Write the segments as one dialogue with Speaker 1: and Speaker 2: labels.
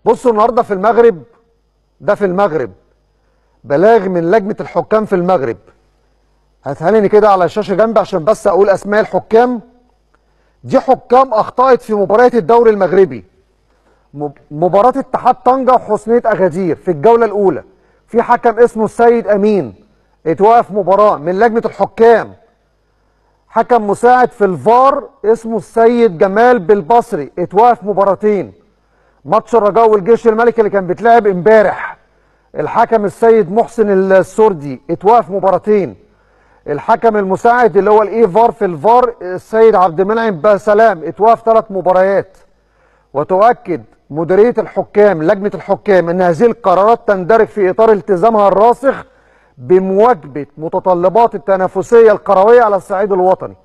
Speaker 1: بصوا النهارده في المغرب، ده في المغرب بلاغ من لجنه الحكام في المغرب. هتهلني كده على الشاشه جنبي عشان بس اقول اسماء الحكام. دي حكام اخطأت في مباريات الدوري المغربي. مباراه اتحاد طنجه وحسنيه اغادير في الجوله الاولى، في حكم اسمه السيد امين اتوقف مباراه من لجنه الحكام. حكم مساعد في الفار اسمه السيد جمال بالبصري اتوقف مباراتين. ماتش الرجاء والجيش الملكي اللي كان بيتلعب امبارح، الحكم السيد محسن السردي اتوقف مباراتين. الحكم المساعد اللي هو الاي فار في الفار السيد عبد المنعم بسلام اتوقف 3 مباريات. وتؤكد مديريه الحكام لجنه الحكام ان هذه القرارات تندرج في اطار التزامها الراسخ بمواكبه متطلبات التنافسيه الكرويه على الصعيد الوطني.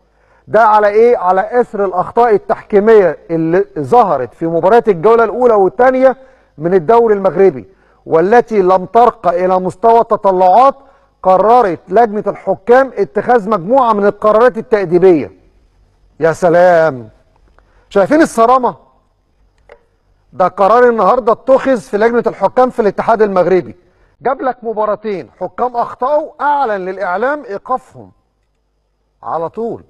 Speaker 1: ده على ايه؟ على اثر الاخطاء التحكيميه اللي ظهرت في مباريات الجوله الاولى والثانيه من الدوري المغربي، والتي لم ترقى الى مستوى التطلعات. قررت لجنه الحكام اتخاذ مجموعه من القرارات التأديبيه. يا سلام، شايفين الصرامه؟ ده قرار النهارده اتخذ في لجنه الحكام في الاتحاد المغربي. جاب لك مباراتين حكام اخطاوا، اعلن للاعلام ايقافهم على طول.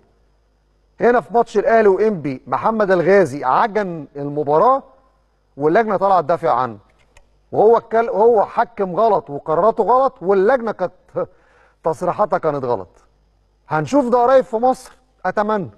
Speaker 1: هنا في ماتش الاهلي وانبي محمد الغازي عجن المباراه واللجنه طلعت تدافع عنه، وهو حكم غلط وقراراته غلط، واللجنه كانت تصريحاتها كانت غلط. هنشوف ده قريب في مصر؟ اتمنى.